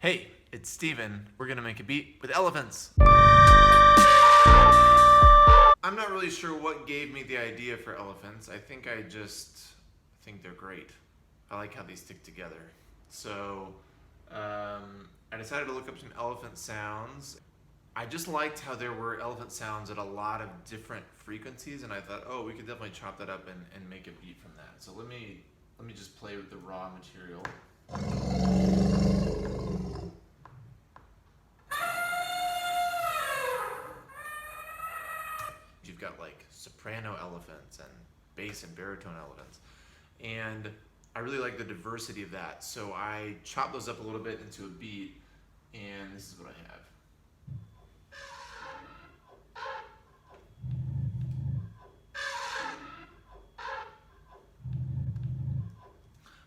Hey, it's Steven. We're gonna make a beat with elephants. I'm not really sure what gave me the idea for elephants. I think I just think they're great. I like how they stick together. So I decided to look up some elephant sounds. I just liked how there were elephant sounds at a lot of different frequencies, and I thought, oh, we could definitely chop that up and make a beat from that. So let me just play with the raw material. You've got like soprano elephants and bass and baritone elephants. And I really like the diversity of that. So I chopped those up a little bit into a beat, and this is what I have.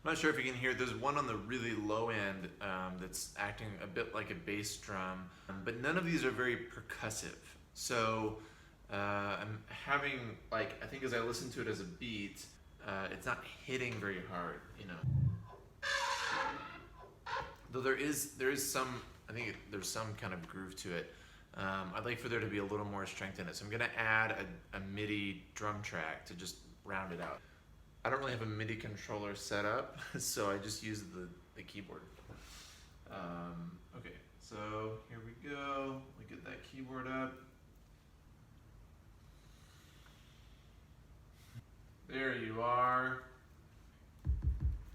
I'm not sure if you can hear, there's one on the really low end that's acting a bit like a bass drum, but none of these are very percussive. So I'm having, like, I think as I listen to it as a beat, it's not hitting very hard, you know. Though there is some, I think there's some kind of groove to it. I'd like for there to be a little more strength in it. So I'm gonna add a MIDI drum track to just round it out. I don't really have a MIDI controller set up, so I just use the keyboard. Okay, so here we go. We get that keyboard up. There you are.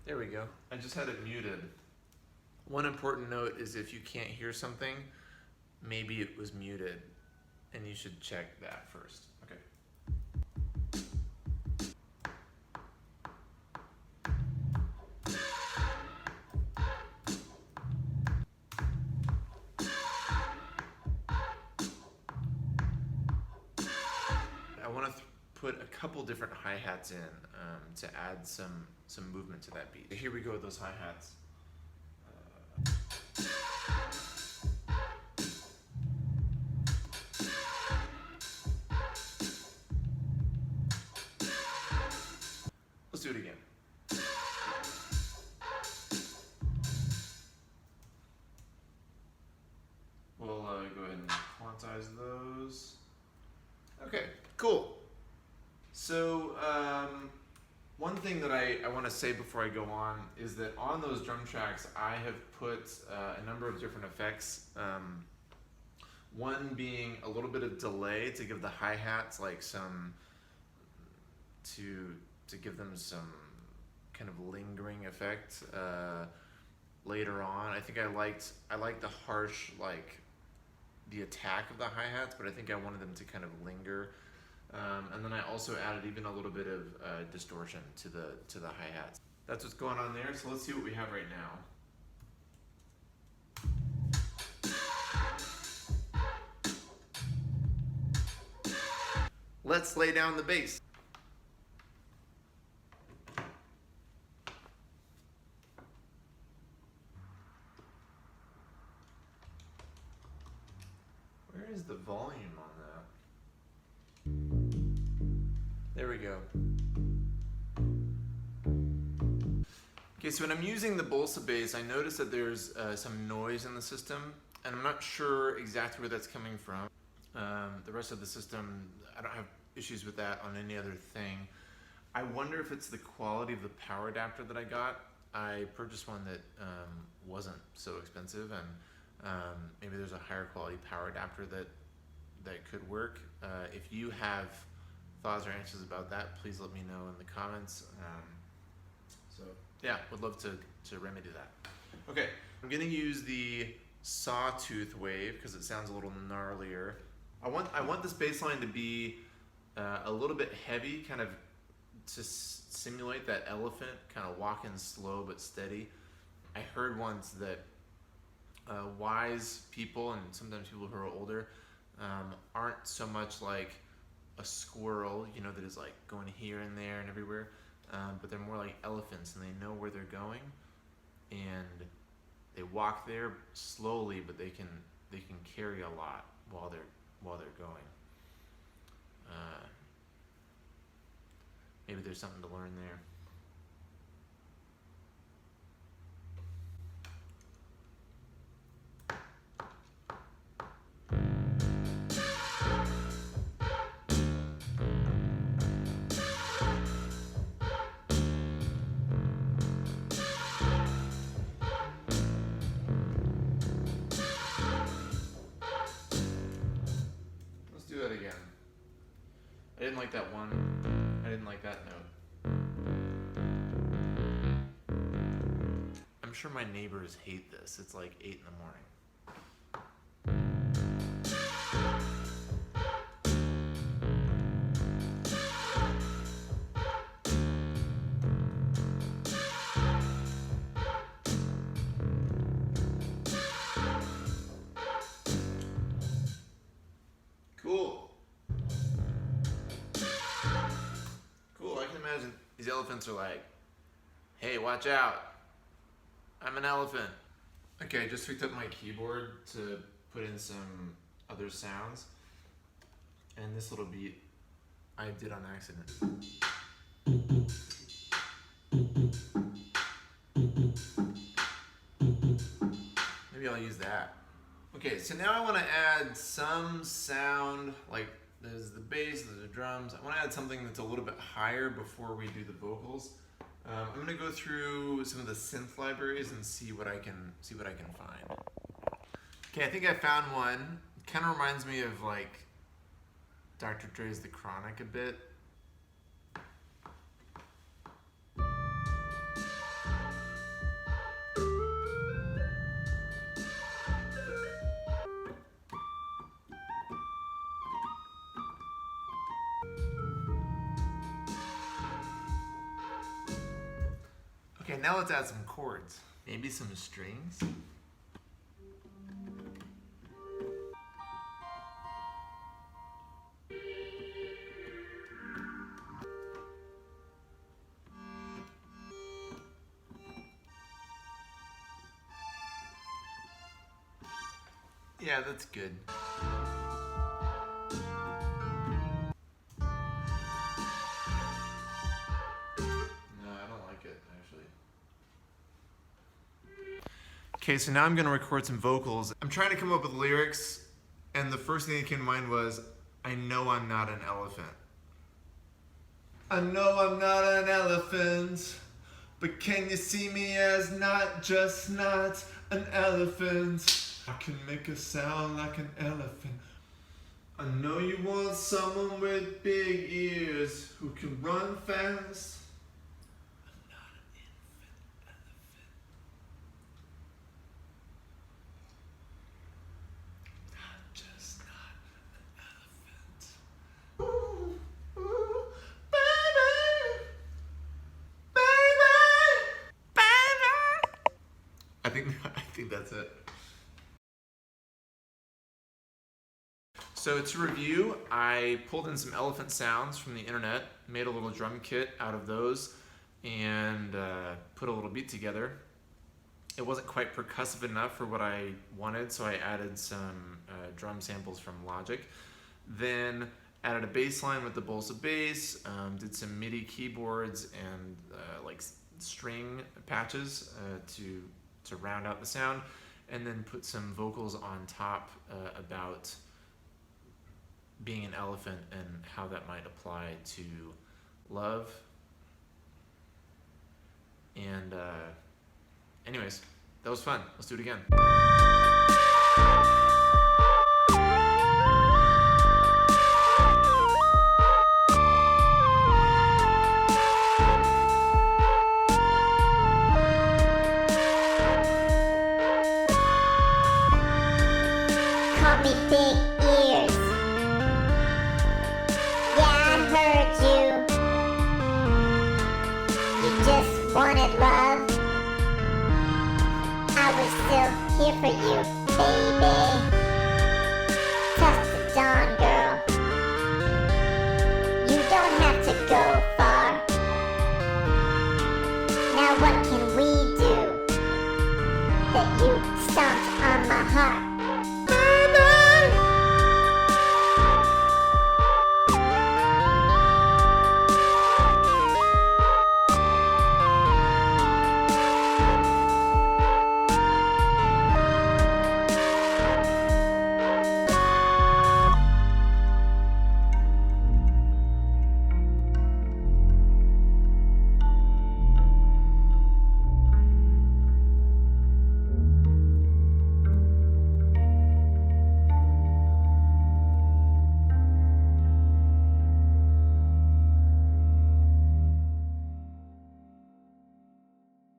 There we go. I just had it muted. One important note is if you can't hear something, maybe it was muted, and you should check that first. Okay. I want to put a couple different hi-hats in to add some movement to that beat. Here we go with those hi-hats. Let's do it again. We'll go ahead and quantize those. Okay, cool. So one thing that I want to say before I go on is that on those drum tracks I have put a number of different effects. One being a little bit of delay to give the hi-hats like some, to give them some kind of lingering effect later on. I think I liked the harsh, like the attack of the hi-hats, but I think I wanted them to kind of linger. And then I also added even a little bit of distortion to the hi-hats. That's what's going on there, so let's see what we have right now. Let's lay down the bass. Where is the volume on that? There we go. Okay, so when I'm using the Bolsa bass, I notice that there's some noise in the system, and I'm not sure exactly where that's coming from. The rest of the system, I don't have issues with that on any other thing. I wonder if it's the quality of the power adapter that I got. I purchased one that wasn't so expensive, and maybe there's a higher quality power adapter that could work. If you have thoughts or answers about that, please let me know in the comments. So yeah, would love to remedy that. Okay, I'm gonna use the sawtooth wave because it sounds a little gnarlier. I want this bass line to be a little bit heavy, kind of to simulate that elephant, kind of walking slow but steady. I heard once that wise people, and sometimes people who are older, aren't so much like a squirrel, you know, that is like going here and there and everywhere, but they're more like elephants, and they know where they're going, and they walk there slowly, but they can carry a lot while they're going. Maybe there's something to learn there. like that one. I didn't like that note. I'm sure my neighbors hate this. It's like 8 in the morning. Cool. Cool, I can imagine these elephants are like, hey, watch out. I'm an elephant. Okay, I just picked up my keyboard to put in some other sounds. And this little beat I did on accident. Maybe I'll use that. Okay, so now I want to add some sound, like there's the bass, there's the drums. I want to add something that's a little bit higher before we do the vocals. I'm going to go through some of the synth libraries and see what I can find. Okay, I think I found one. It kind of reminds me of like Dr. Dre's The Chronic a bit. Okay, now let's add some chords. Maybe some strings. Yeah, that's good. Okay, so now I'm gonna record some vocals. I'm trying to come up with lyrics, and the first thing that came to mind was, I know I'm not an elephant. I know I'm not an elephant, but can you see me as not just not an elephant? I can make a sound like an elephant. I know you want someone with big ears who can run fast. I think that's it. So to review, I pulled in some elephant sounds from the internet, made a little drum kit out of those, and put a little beat together. It wasn't quite percussive enough for what I wanted, so I added some drum samples from Logic. Then added a bass line with the Bolsa bass, did some MIDI keyboards and like string patches to round out the sound, and then put some vocals on top about being an elephant and how that might apply to love. And anyways, that was fun. Let's do it again. Call me big ears. Yeah, I heard you. You just wanted love. I was still here for you, baby. Tough to dawn, girl. You don't have to go far. Now what can we do that you stomped on my heart?